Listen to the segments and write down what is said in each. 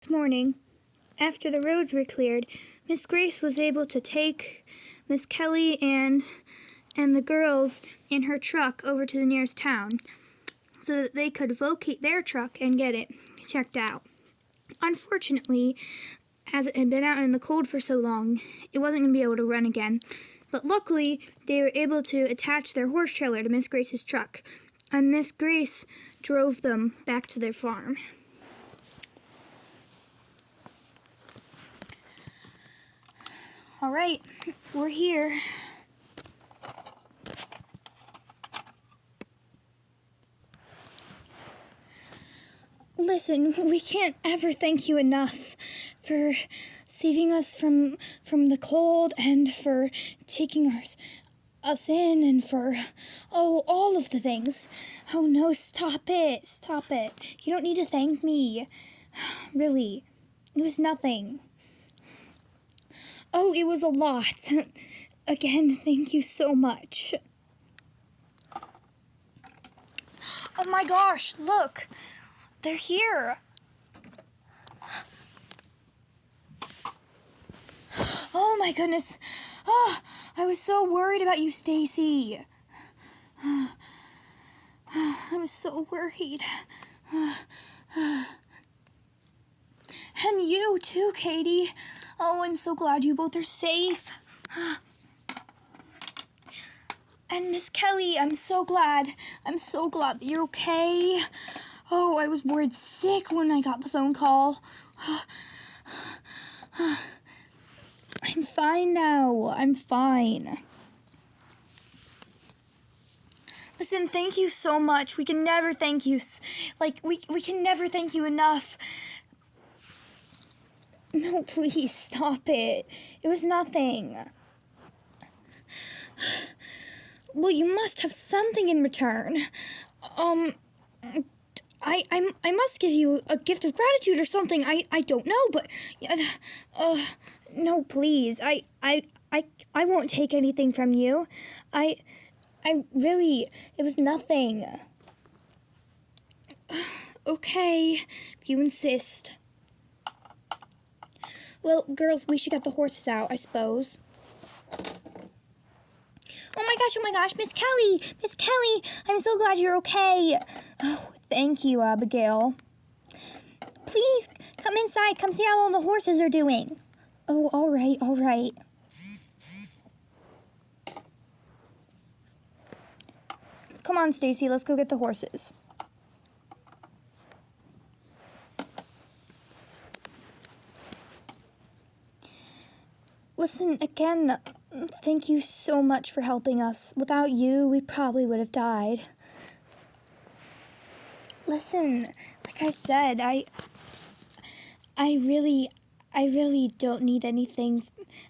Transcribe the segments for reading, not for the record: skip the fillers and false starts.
This morning, after the roads were cleared, Miss Grace was able to take Miss Kelly and the girls in her truck over to the nearest town so that they could locate their truck and get it checked out. Unfortunately, as it had been out in the cold for so long, it wasn't going to be able to run again. But luckily, they were able to attach their horse trailer to Miss Grace's truck, and Miss Grace drove them back to their farm. All right, we're here. Listen, we can't ever thank you enough for saving us from the cold and for taking us in and for, all of the things. Oh no, stop it. You don't need to thank me. Really, it was nothing. Oh, it was a lot. Again, thank you so much. Oh my gosh, look. They're here. Oh my goodness. Oh, I was so worried about you, Stacy. I was so worried. And you too, Katie. Oh, I'm so glad you both are safe. And Miss Kelly, I'm so glad that you're okay. Oh, I was worried sick when I got the phone call. I'm fine now. I'm fine. Listen, thank you so much. We can never thank you. We can never thank you enough. No, please, stop it. It was nothing. Well, you must have something in return. I must give you a gift of gratitude or something. I don't know, but no, please. I won't take anything from you. I really, it was nothing. Okay, if you insist. Well, girls, we should get the horses out, I suppose. Oh my gosh, Miss Kelly, I'm so glad you're okay. Oh, thank you, Abigail. Please, come inside, come see how all the horses are doing. Oh, all right. Come on, Stacy, let's go get the horses. Listen, again, thank you so much for helping us. Without you, we probably would have died. Listen, like I said, I really don't need anything.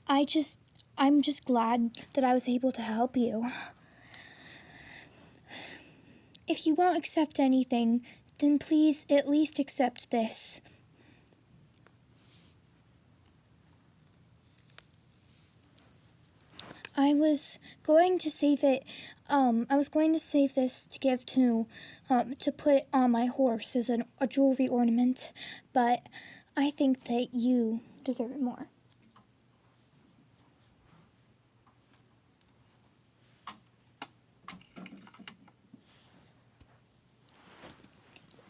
I'm just glad that I was able to help you. If you won't accept anything, then please at least accept this. I was going to save it. I was going to save this to give to put on my horse as a jewelry ornament, but I think that you deserve it more.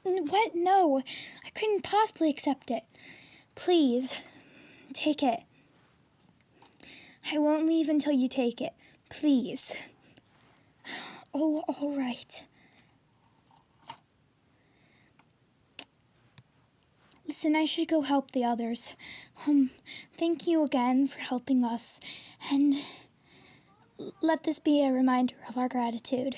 What? No, I couldn't possibly accept it. Please, take it. I won't leave until you take it. Please. Oh, all right. Listen, I should go help the others. Thank you again for helping us, and let this be a reminder of our gratitude.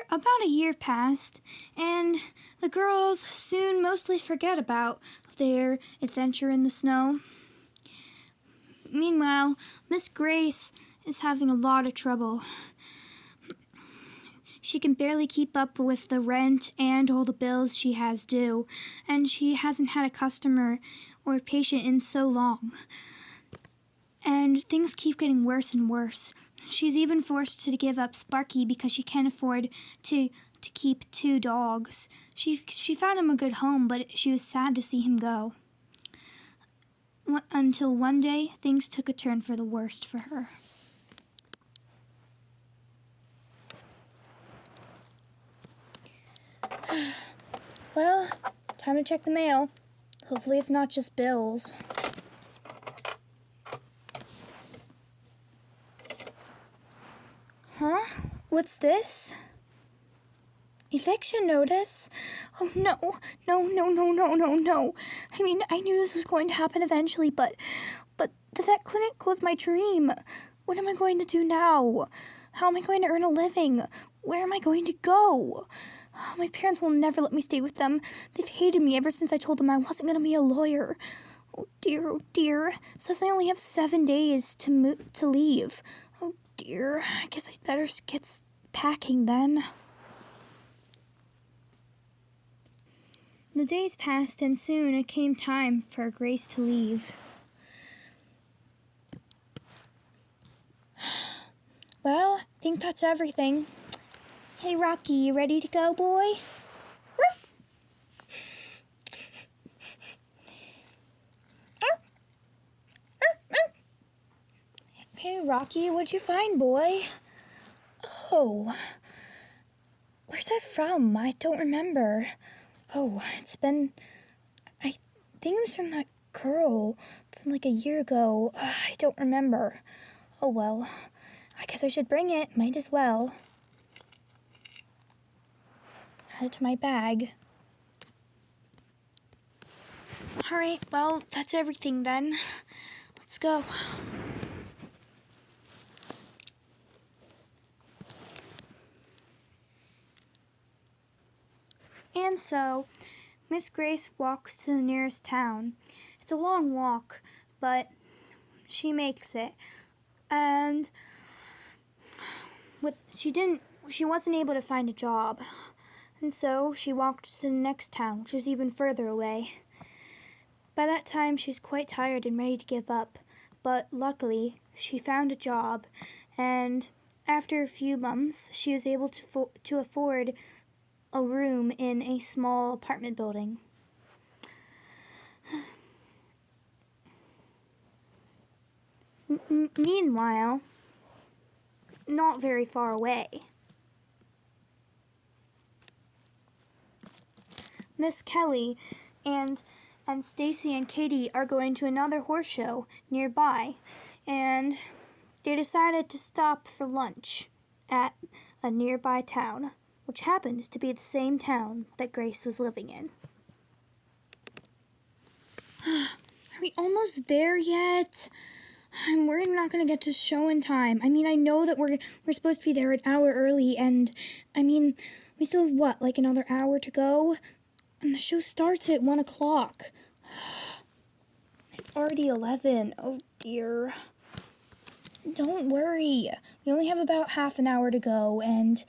About a year passed, and the girls soon mostly forget about their adventure in the snow. Meanwhile, Miss Grace is having a lot of trouble. She can barely keep up with the rent and all the bills she has due, and she hasn't had a customer or a patient in so long. And things keep getting worse and worse. she's even forced to give up Sparky because she can't afford to keep 2 dogs. She found him a good home, but she was sad to see him go. Until one day, things took a turn for the worst for her. Well, time to check the mail. Hopefully it's not just bills. Huh? What's this? Eviction notice? Oh no, no. I mean, I knew this was going to happen eventually, but the vet clinic was my dream. What am I going to do now? How am I going to earn a living? Where am I going to go? My parents will never let me stay with them. They've hated me ever since I told them I wasn't going to be a lawyer. Oh dear. Says I only have 7 days to leave. Oh dear. I guess I'd better get packing then. The days passed, and soon it came time for Grace to leave. Well, I think that's everything. Hey, Rocky, you ready to go, boy? Hey, Rocky, what'd you find, boy? Oh, where's that from? I don't remember. Oh, I think it was from that girl from like a year ago. I don't remember. Oh well, I guess I should bring it. Might as well. Add it to my bag. Alright, well, that's everything then. Let's go. And so, Miss Grace walks to the nearest town. It's a long walk, but she makes it. And she wasn't able to find a job. And so she walked to the next town, which was even further away. By that time, she's quite tired and ready to give up. But luckily, she found a job, and after a few months, she was able to afford a room in a small apartment building. Meanwhile, not very far away, Miss Kelly and Stacy and Katie are going to another horse show nearby, and they decided to stop for lunch at a nearby town, which happens to be the same town that Grace was living in. Are we almost there yet? I'm worried we're not going to get to show in time. I mean, I know that we're supposed to be there an hour early, and I mean, we still have like another hour to go? And the show starts at 1 o'clock. It's already 11. Oh dear. Don't worry. We only have about half an hour to go, and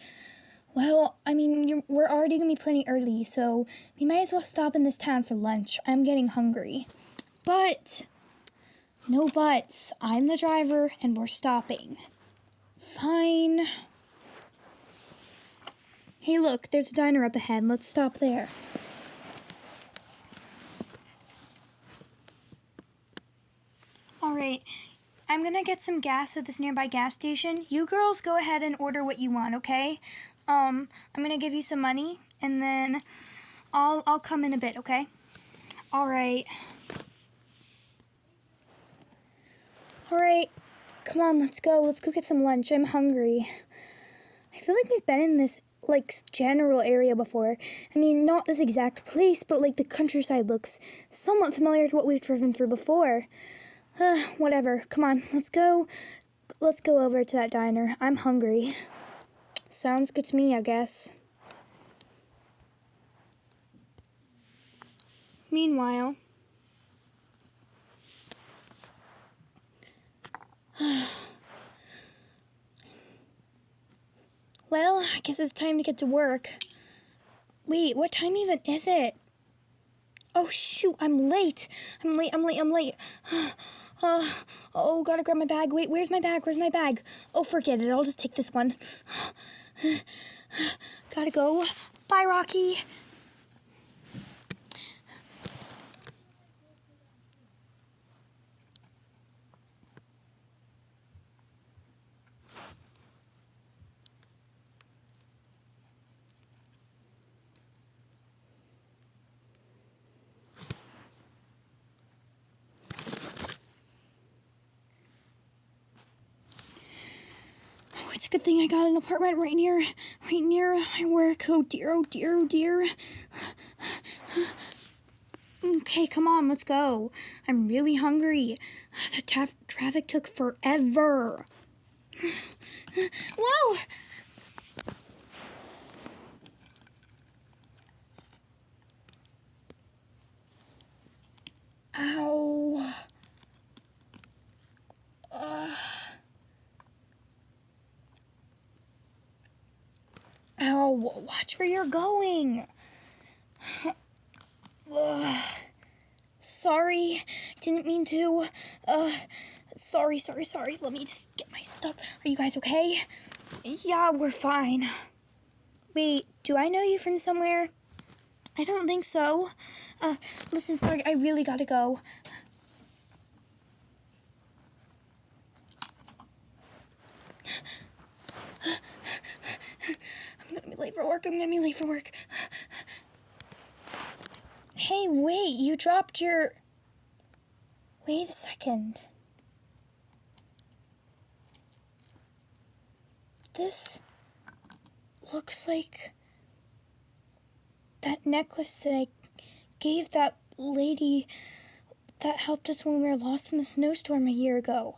well, I mean, we're already going to be plenty early, so we might as well stop in this town for lunch. I'm getting hungry. But, no buts. I'm the driver, and we're stopping. Fine. Hey, look, there's a diner up ahead. Let's stop there. Alright, I'm going to get some gas at this nearby gas station. You girls go ahead and order what you want, okay? I'm going to give you some money, and then I'll come in a bit, okay? Alright. Alright, come on, let's go. Let's go get some lunch. I'm hungry. I feel like we've been in this, like, general area before. I mean, not this exact place, but, like, the countryside looks somewhat familiar to what we've driven through before. Whatever. Come on, let's go. Let's go over to that diner. I'm hungry. Sounds good to me, I guess. Meanwhile, well, I guess it's time to get to work. Wait, what time even is it? Oh, shoot, I'm late. I'm late. Uh, oh, gotta grab my bag. Wait, where's my bag? Where's my bag? Oh, forget it. I'll just take this one. Gotta go. Bye, Rocky. Oh, it's a good thing I got an apartment right near my work. Oh dear, oh dear, oh dear. Okay, come on, let's go. I'm really hungry. The traffic took forever. Whoa! Ow. Ow, watch where you're going. Sorry, didn't mean to. Sorry. Let me just get my stuff. Are you guys okay? Yeah, we're fine. Wait, do I know you from somewhere? I don't think so. Listen, sorry, I really gotta go. I'm gonna be late for work. Hey, wait, you dropped your... Wait a second. This looks like that necklace that I gave that lady that helped us when we were lost in the snowstorm a year ago.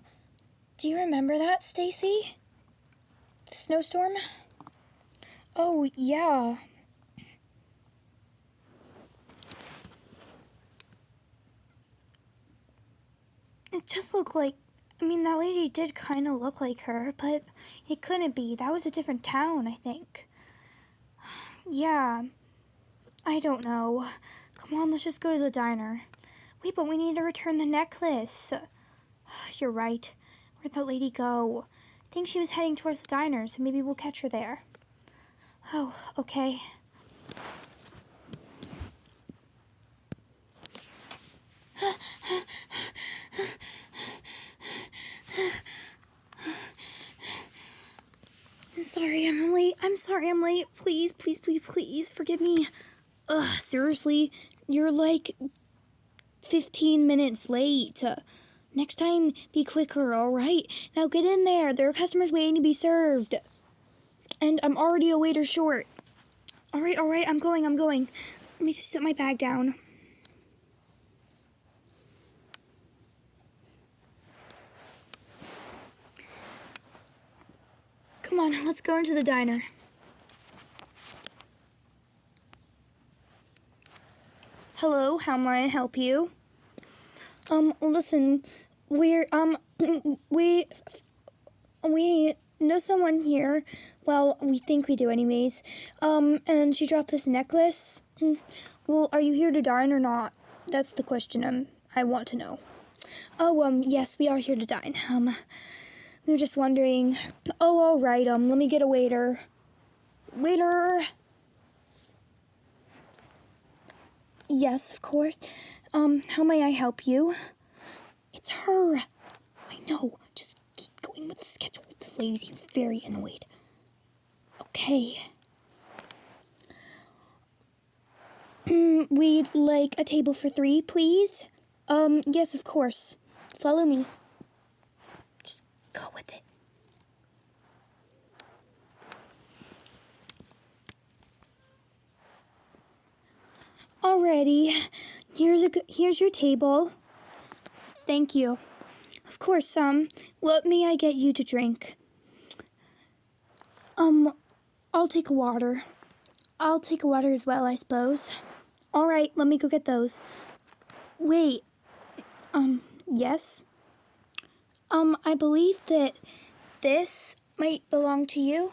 Do you remember that, Stacy? The snowstorm? Oh, yeah. It just looked like... that lady did kind of look like her, but it couldn't be. That was a different town, I think. Yeah. I don't know. Come on, let's just go to the diner. Wait, but we need to return the necklace. You're right. Where'd that lady go? I think she was heading towards the diner, so maybe we'll catch her there. Oh, okay. I'm sorry I'm late. Please forgive me. Seriously? You're like 15 minutes late. Next time, be quicker, alright? Now get in there. There are customers waiting to be served. And I'm already a waiter short. Alright, I'm going. Let me just set my bag down. Come on, let's go into the diner. Hello, how may I help you? Listen, we know someone here. Well, we think we do anyways. And she dropped this necklace. Well, are you here to dine or not? That's the question I want to know. Oh, yes, we are here to dine. We were just wondering. Oh, all right, let me get a waiter. Waiter! Yes, of course. How may I help you? It's her. I know. Just keep going with the schedule. This lady seems very annoyed. Okay. We'd like a table for 3, please. Yes, of course. Follow me. Just go with it. Alrighty. Here's your table. Thank you. Of course, what may I get you to drink? I'll take a water. I'll take a water as well, I suppose. Alright, let me go get those. Wait, yes? I believe that this might belong to you.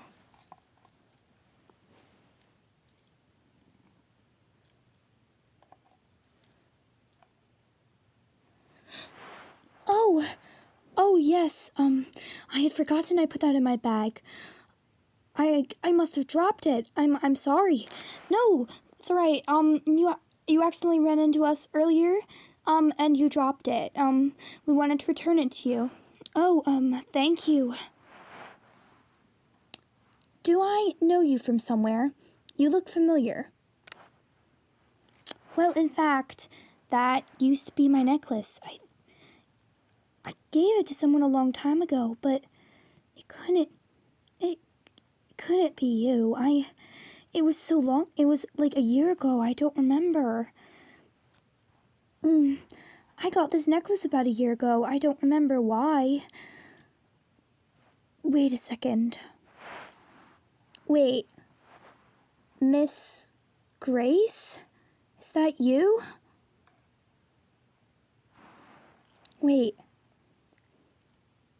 Oh, necklace. I had forgotten I put that in my bag. I must have dropped it. I'm sorry. No, it's all right. You accidentally ran into us earlier, and you dropped it. We wanted to return it to you. Oh, thank you. Do I know you from somewhere? You look familiar. Well, in fact, that used to be my necklace. I gave it to someone a long time ago, but it couldn't be you. It was so long. It was like a year ago. I don't remember. I got this necklace about a year ago. I don't remember why. Wait a second. Wait. Miss Grace? Is that you? Wait.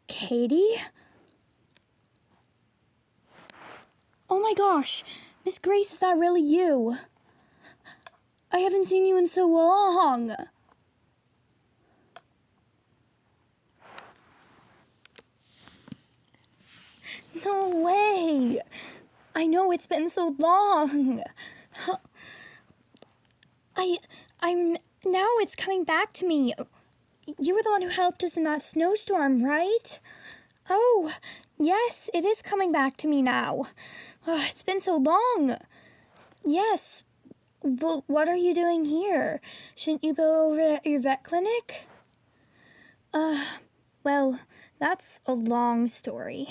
Katie? Oh my gosh. Miss Grace, is that really you? I haven't seen you in so long. No way. I know it's been so long. I'm now it's coming back to me. You were the one who helped us in that snowstorm, right? Oh, yes, it is coming back to me now. Oh, it's been so long. Yes, but what are you doing here? Shouldn't you go over at your vet clinic? Well, that's a long story.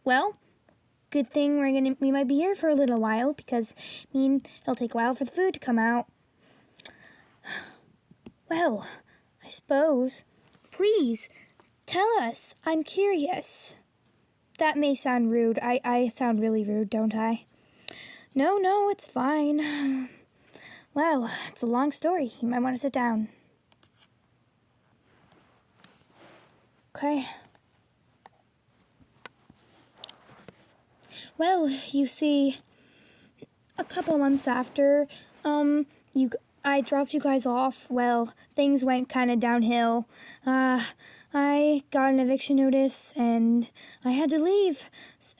Well, good thing we might be here for a little while, because it'll take a while for the food to come out. Well, I suppose. Please, tell us. I'm curious. That may sound rude. I sound really rude, don't I? No, it's fine. Well, it's a long story. You might want to sit down. Okay. Well, you see, a couple months after, I dropped you guys off. Well, things went kind of downhill. I got an eviction notice and I had to leave,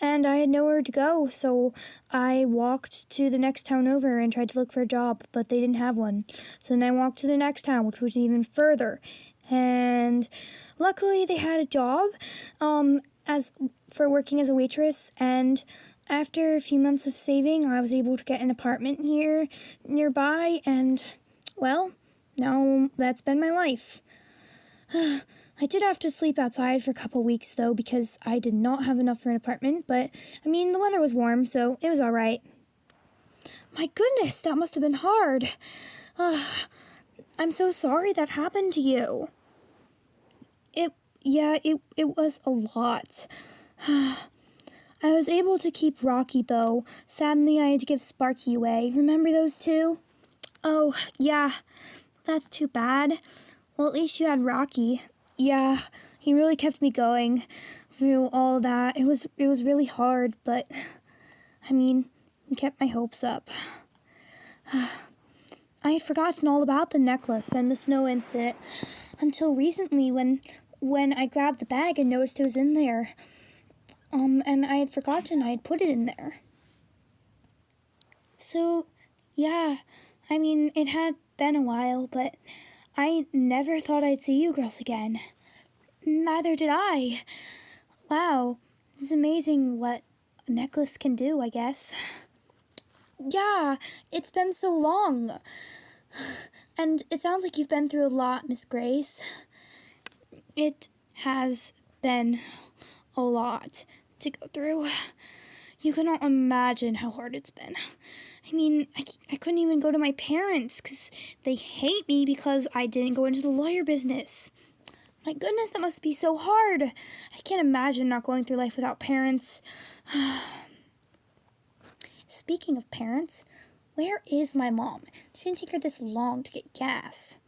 and I had nowhere to go, so I walked to the next town over and tried to look for a job, but they didn't have one. So then I walked to the next town, which was even further, and luckily they had a job as for working as a waitress, and after a few months of saving, I was able to get an apartment here nearby, and, well, now that's been my life. I did have to sleep outside for a couple weeks, though, because I did not have enough for an apartment, but, the weather was warm, so it was all right. My goodness, that must have been hard. I'm so sorry that happened to you. It was a lot. I was able to keep Rocky, though. Sadly, I had to give Sparky away. Remember those two? Oh, yeah. That's too bad. Well, at least you had Rocky. Yeah, he really kept me going through all that. It was really hard, but, he kept my hopes up. I had forgotten all about the necklace and the snow incident until recently when I grabbed the bag and noticed it was in there. And I had forgotten I had put it in there. So, yeah, it had been a while, but I never thought I'd see you girls again. Neither did I. Wow, it's amazing what a necklace can do, I guess. Yeah, it's been so long. And it sounds like you've been through a lot, Miss Grace. It has been a lot to go through. You cannot imagine how hard it's been. I couldn't even go to my parents because they hate me because I didn't go into the lawyer business. My goodness, that must be so hard. I can't imagine not going through life without parents. Speaking of parents, where is my mom? She didn't take her this long to get gas.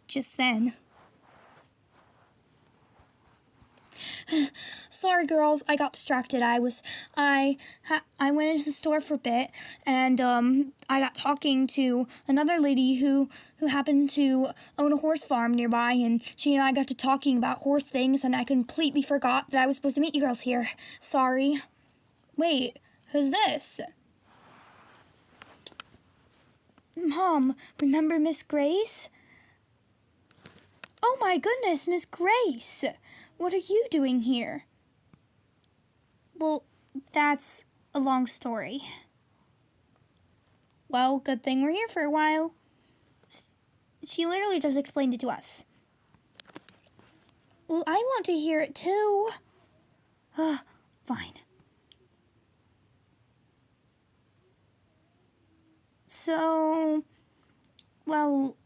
Just then. Sorry, girls, I got distracted. I went into the store for a bit, and I got talking to another lady who happened to own a horse farm nearby, and she and I got to talking about horse things, and I completely forgot that I was supposed to meet you girls here. Sorry. Wait, who's this? Mom, remember Miss Grace? Oh my goodness, Miss Grace! What are you doing here? Well, that's a long story. Well, good thing we're here for a while. She literally just explained it to us. Well, I want to hear it too. Fine. So, well,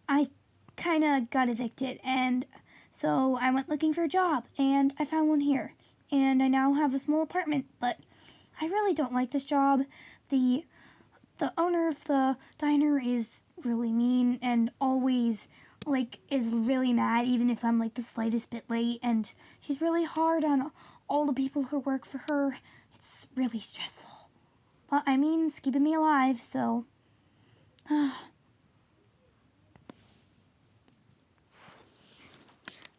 I kind of got evicted, and so I went looking for a job, and I found one here, and I now have a small apartment, but I really don't like this job. The owner of the diner is really mean and always, is really mad even if I'm, the slightest bit late, and she's really hard on all the people who work for her. It's really stressful. But, it's keeping me alive, so...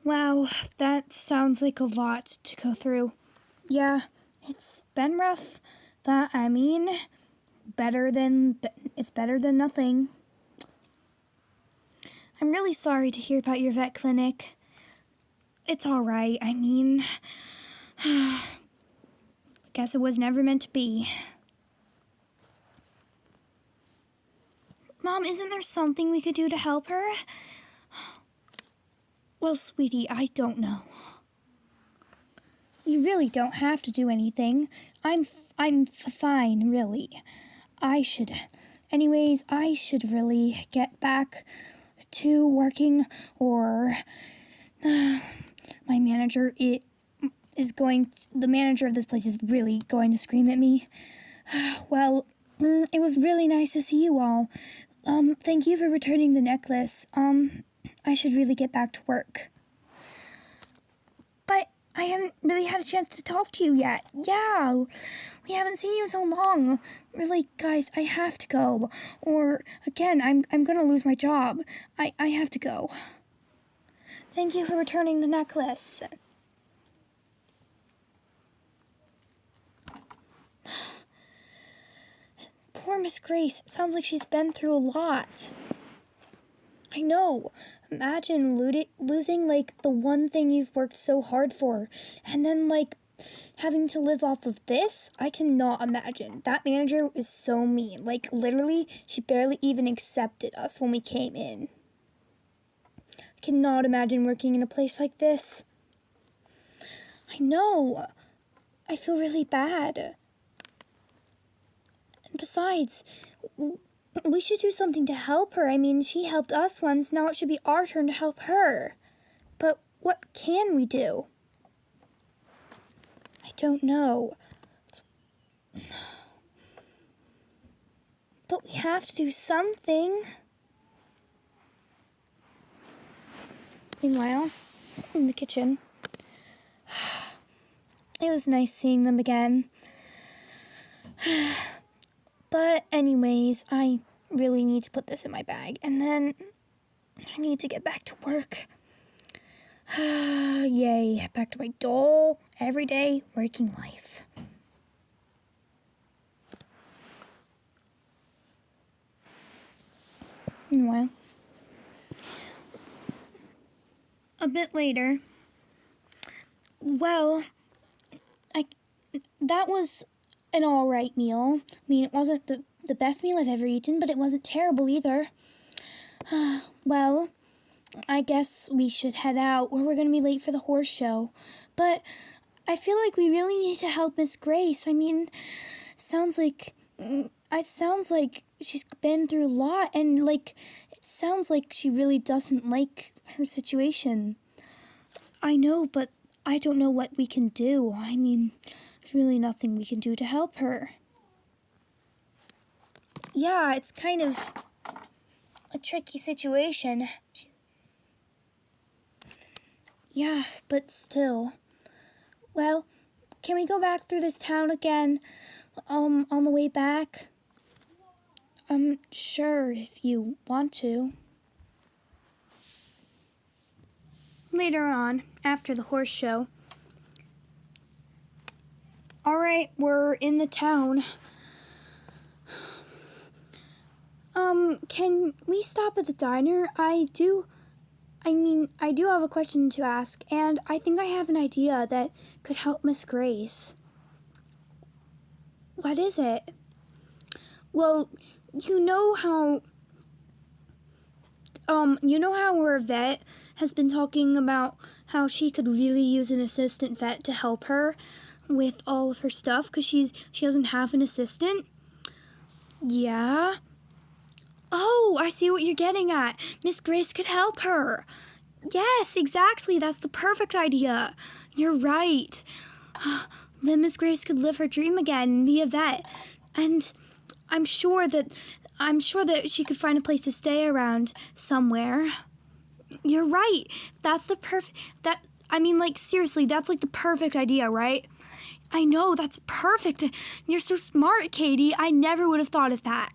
Wow, that sounds like a lot to go through. Yeah, it's been rough, but it's better than nothing. I'm really sorry to hear about your vet clinic. It's all right. I guess it was never meant to be. Mom, isn't there something we could do to help her? Well, sweetie, I don't know. You really don't have to do anything. I'm fine, really. I should really get back to working, or the manager of this place is really going to scream at me. Well, it was really nice to see you all. Thank you for returning the necklace. I should really get back to work. But I haven't really had a chance to talk to you yet. Yeah, we haven't seen you in so long. Really, guys, I have to go. Or, again, I'm gonna lose my job. I have to go. Thank you for returning the necklace. Poor Miss Grace. It sounds like she's been through a lot. I know. Imagine losing, the one thing you've worked so hard for, and then, having to live off of this? I cannot imagine. That manager is so mean. Literally, she barely even accepted us when we came in. I cannot imagine working in a place like this. I know. I feel really bad. And besides, we should do something to help her. She helped us once. Now it should be our turn to help her. But what can we do? I don't know. But we have to do something. Meanwhile, in the kitchen, it was nice seeing them again. But anyways, I really need to put this in my bag, and then I need to get back to work. Yay, back to my dull, everyday working life. Meanwhile, a bit later, well, that was an alright meal. It wasn't the best meal I've ever eaten, but it wasn't terrible either. Well, I guess we should head out, or we're going to be late for the horse show. But I feel like we really need to help Miss Grace. It sounds like she's been through a lot, and it sounds like she really doesn't like her situation. I know, but I don't know what we can do. There's really nothing we can do to help her. Yeah, it's kind of a tricky situation. Yeah, but still, Well, can we go back through this town again, on the way back? Sure, if you want to. Later on, after the horse show. All right, we're in the town. Can we stop at the diner? I do have a question to ask, and I think I have an idea that could help Miss Grace. What is it? Well, you know how our vet has been talking about how she could really use an assistant vet to help her with all of her stuff because she doesn't have an assistant? Yeah. Oh, I see what you're getting at. Miss Grace could help her. Yes, exactly. That's the perfect idea. You're right. Then Miss Grace could live her dream again and be a vet. And I'm sure that she could find a place to stay around somewhere. You're right. That's the seriously, that's like the perfect idea, right? I know, that's perfect. You're so smart, Katie. I never would have thought of that.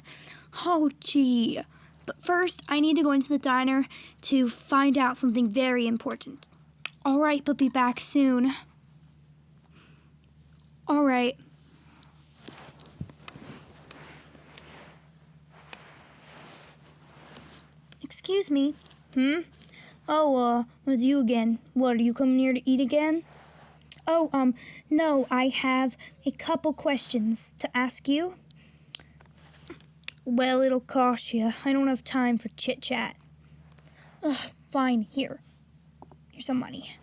Oh, gee. But first, I need to go into the diner to find out something very important. All right, but be back soon. All right. Excuse me. Oh, it's you again. What, are you coming here to eat again? Oh, no, I have a couple questions to ask you. Well, it'll cost you. I don't have time for chit-chat. Fine, here's some money.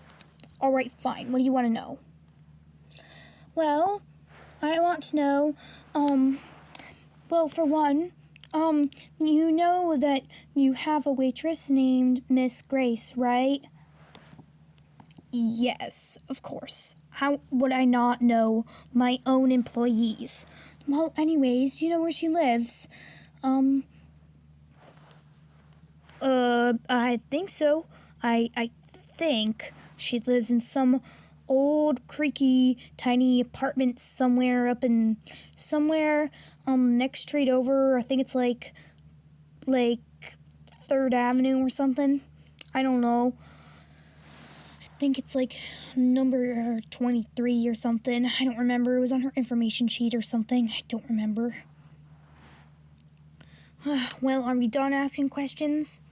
All right, fine. What do you want to know? Well, I want to know, well, for one, you know that you have a waitress named Miss Grace, right? Yes, of course. How would I not know my own employees? Well, anyways, do you know where she lives? I think so. I think she lives in some old, creaky, tiny apartment somewhere next street over. I think it's like 3rd Avenue or something. I don't know. I think it's like number 23 or something. I don't remember. It was on her information sheet or something. I don't remember. Well, are we done asking questions?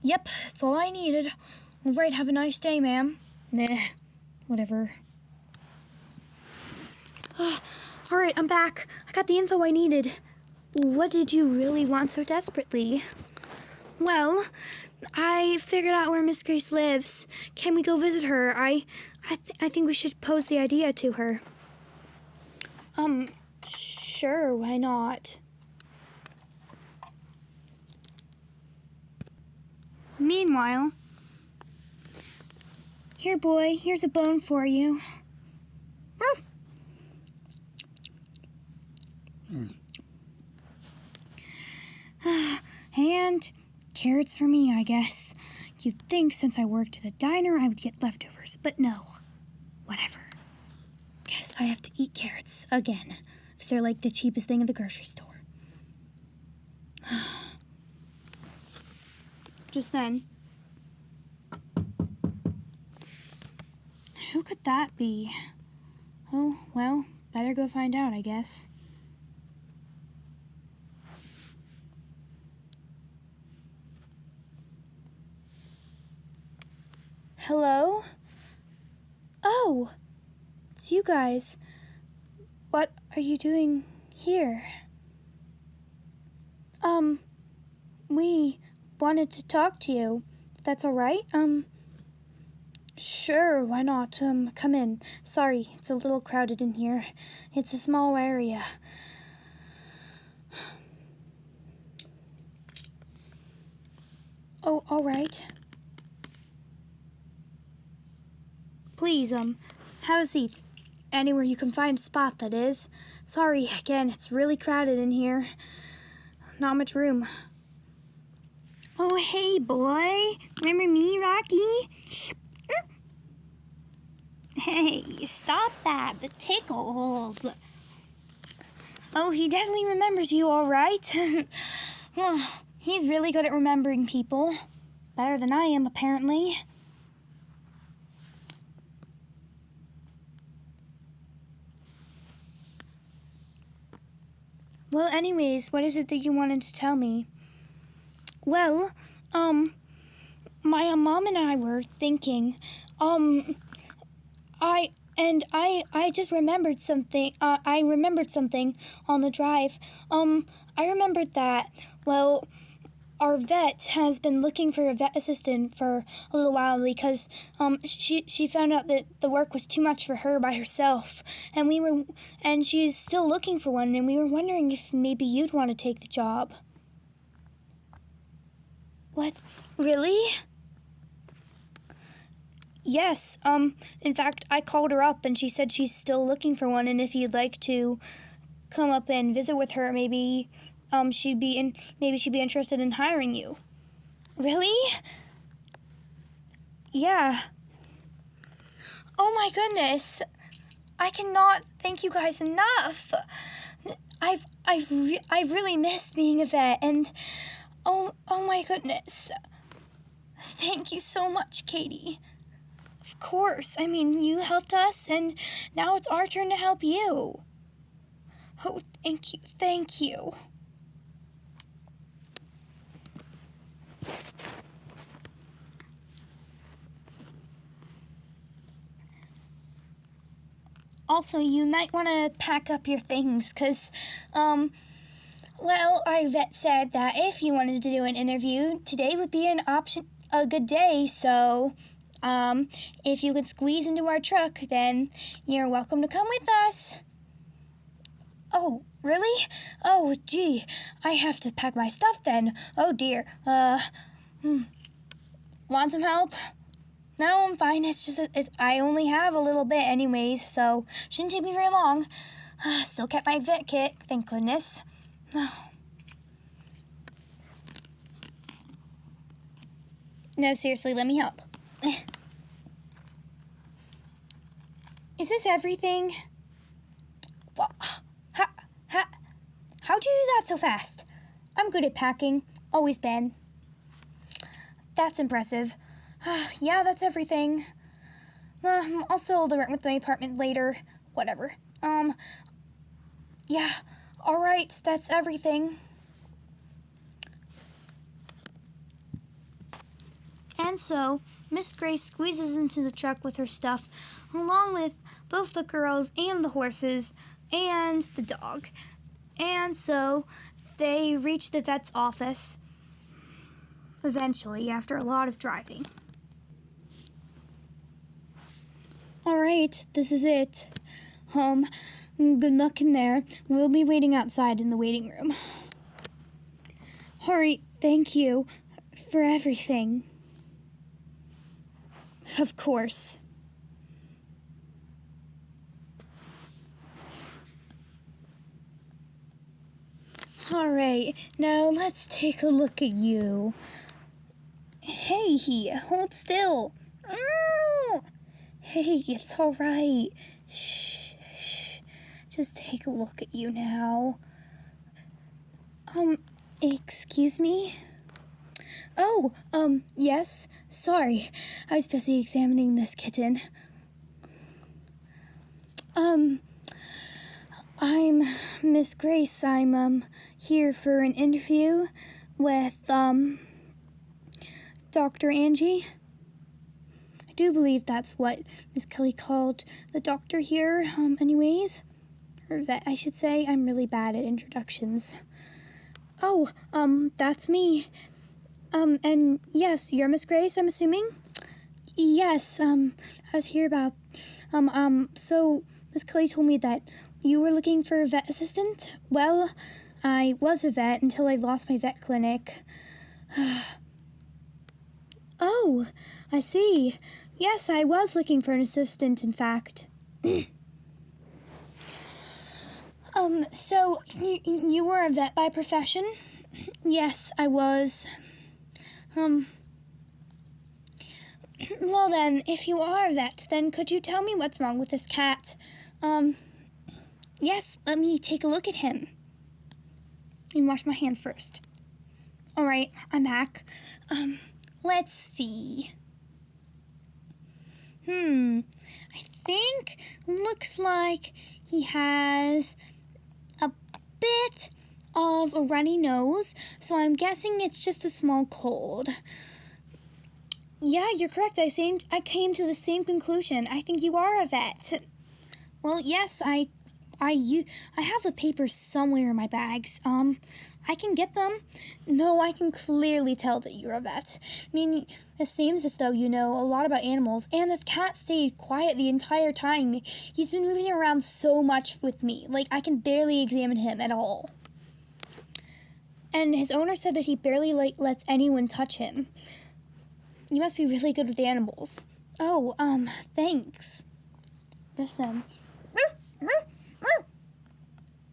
Yep, that's all I needed. All right, have a nice day, ma'am. Nah, whatever. All right, I'm back. I got the info I needed. What did you really want so desperately? Well, I figured out where Miss Grace lives. Can we go visit her? I think we should pose the idea to her. Sure, why not? Meanwhile, here, boy, here's a bone for you. And carrots for me, I guess. You'd think since I worked at a diner I would get leftovers, but no. Whatever. Guess I have to eat carrots again, because they're like the cheapest thing at the grocery store. Just then, who could that be? Oh, well, better go find out, I guess. Hello? Oh, it's you guys. What are you doing here? We wanted to talk to you, if that's all right. Sure, why not? Come in. Sorry, it's a little crowded in here. It's a small area. Oh, all right. Please, have a seat. Anywhere you can find a spot, that is. Sorry, again, it's really crowded in here. Not much room. Oh, hey, boy. Remember me, Rocky? Hey, stop that. The tickles. Oh, he definitely remembers you, all right. Well, he's really good at remembering people. Better than I am, apparently. Well, anyways, what is it that you wanted to tell me? Well, my mom and I were thinking, I just remembered something. I remembered something on the drive. I remembered that, well, our vet has been looking for a vet assistant for a little while because she found out that the work was too much for her by herself, and she's still looking for one, and we were wondering if maybe you'd want to take the job. What? Really? Yes. In fact, I called her up and she said she's still looking for one, and if you'd like to come up and visit with her, maybe she'd be interested in hiring you. Really? Yeah. Oh my goodness. I cannot thank you guys enough. I've really missed being a vet, and oh my goodness. Thank you so much, Katie. Of course. I mean, you helped us, and now it's our turn to help you. Oh, thank you. Thank you. Also, you might want to pack up your things, because, well, our vet said that if you wanted to do an interview, today would be a good day, so, if you could squeeze into our truck, then you're welcome to come with us. Oh, really? Oh, gee, I have to pack my stuff then. Oh, dear. Want some help? No, I'm fine. It's just, I only have a little bit anyways, so shouldn't take me very long. Still kept my vet kit, thank goodness. No, seriously, let me help. Is this everything? Well, how'd you do that so fast? I'm good at packing. Always been. That's impressive. Yeah, that's everything. I'll settle the rent with my apartment later. Whatever. Yeah. Alright, that's everything. And so, Miss Grace squeezes into the truck with her stuff, along with both the girls and the horses and the dog. And so, they reach the vet's office, eventually, after a lot of driving. Alright, this is it. Good luck in there. We'll be waiting outside in the waiting room. Alright, thank you for everything. Of course. Alright, now let's take a look at you. Hey, hold still. Ow! Hey, it's alright. Shh. Just take a look at you now. Excuse me? Oh, yes. Sorry. I was busy examining this kitten. I'm Miss Grace. I'm, here for an interview with, Dr. Angie. I do believe that's what Miss Kelly called the doctor here, anyways. Or vet, I should say. I'm really bad at introductions. Oh, that's me. And yes, you're Miss Grace, I'm assuming? Yes, I was here about, so Miss Kelly told me that you were looking for a vet assistant? Well, I was a vet until I lost my vet clinic. Oh, I see. Yes, I was looking for an assistant, in fact. So you were a vet by profession? Yes, I was. Well then, if you are a vet, then could you tell me what's wrong with this cat? Yes, let me take a look at him. Let me wash my hands first. Alright, I'm back. Let's see. I think looks like he has a bit of a runny nose, so I'm guessing it's just a small cold. Yeah, you're correct. I came to the same conclusion. I think you are a vet. Well, yes, I have the papers somewhere in my bags. I can get them. No, I can clearly tell that you're a vet. I mean, it seems as though you know a lot about animals, and this cat stayed quiet the entire time. He's been moving around so much with me. Like, I can barely examine him at all. And his owner said that he barely, lets anyone touch him. You must be really good with animals. Oh, thanks. Listen.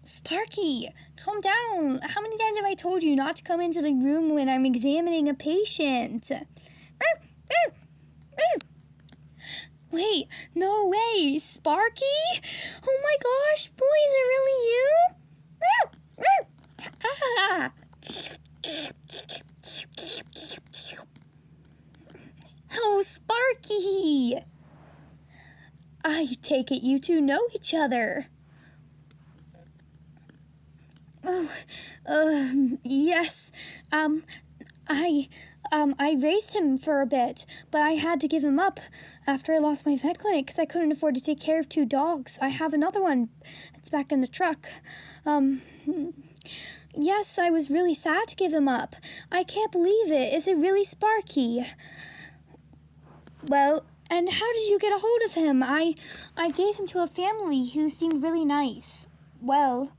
Sparky, calm down. How many times have I told you not to come into the room when I'm examining a patient? Wait, no way. Sparky? Oh my gosh, boy, is it really you? Ah. Oh, Sparky! I take it you two know each other. Yes. I raised him for a bit, but I had to give him up after I lost my vet clinic because I couldn't afford to take care of 2 dogs. I have another one. It's back in the truck. Yes, I was really sad to give him up. I can't believe it. Is it really Sparky? Well, and how did you get a hold of him? I gave him to a family who seemed really nice. Well,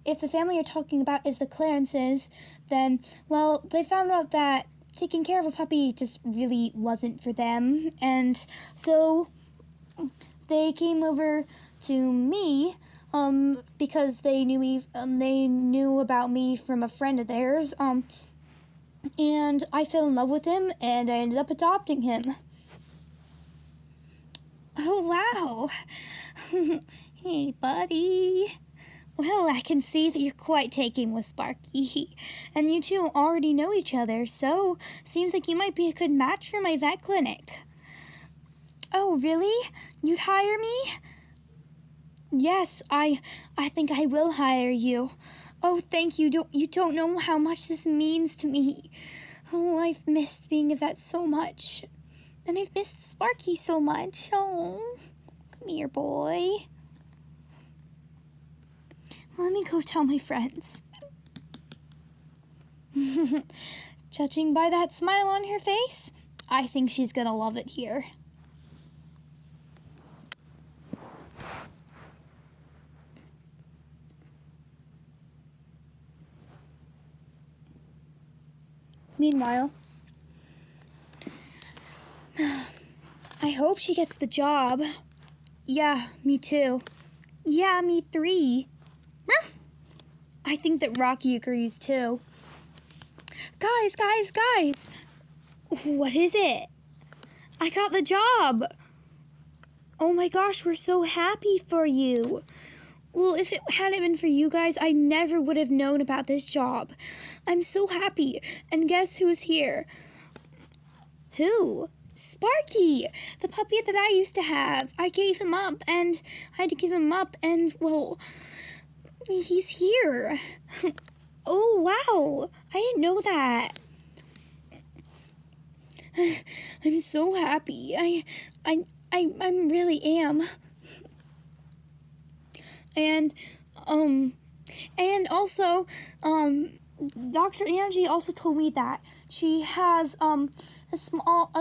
if the family you're talking about is the Clarences, then, well, they found out that taking care of a puppy just really wasn't for them. And so they came over to me, because they knew about me from a friend of theirs, and I fell in love with him, and I ended up adopting him. Oh, wow. Hey, buddy. Well, I can see that you're quite taken with Sparky, and you two already know each other, so seems like you might be a good match for my vet clinic. Oh, really? You'd hire me? Yes, I think I will hire you. Oh, thank you. You don't know how much this means to me. Oh, I've missed being a vet so much. And I've missed Sparky so much. Oh, come here, boy. Let me go tell my friends. Judging by that smile on her face, I think she's gonna love it here. Meanwhile, I hope she gets the job. Yeah, me too. Yeah, me 3. I think that Rocky agrees too. Guys! What is it? I got the job! Oh my gosh, we're so happy for you. Well, if it hadn't been for you guys, I never would have known about this job. I'm so happy. And guess who's here? Who? Sparky, the puppy that I used to have. I gave him up, and I had to give him up, and, well, he's here. Oh, wow. I didn't know that. I'm so happy. I really am. And also, Dr. Angie also told me that she has, a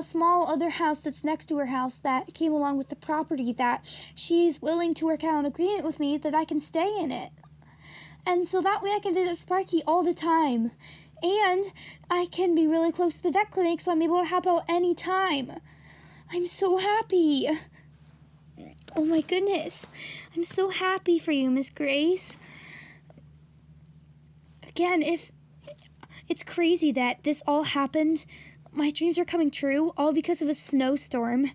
small other house that's next to her house that came along with the property that she's willing to work out an agreement with me that I can stay in it. And so that way I can visit Sparky all the time. And I can be really close to the vet clinic, so I'm able to help out any time. I'm so happy. Oh my goodness. I'm so happy for you, Miss Grace. Again, it's crazy that this all happened My dreams are coming true, all because of a snowstorm.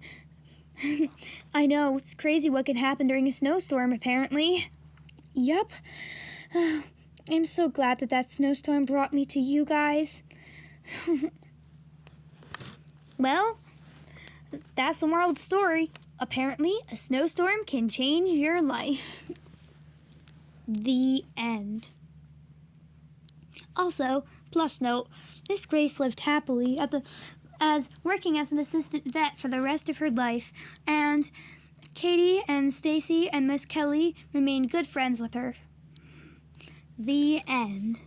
I know, it's crazy what can happen during a snowstorm, apparently. Yup. I'm so glad that snowstorm brought me to you guys. Well, that's the moral of the story. Apparently, a snowstorm can change your life. The end. Also, plus note, Miss Grace lived happily as working as an assistant vet for the rest of her life, and Katie and Stacy and Miss Kelly remained good friends with her. The end.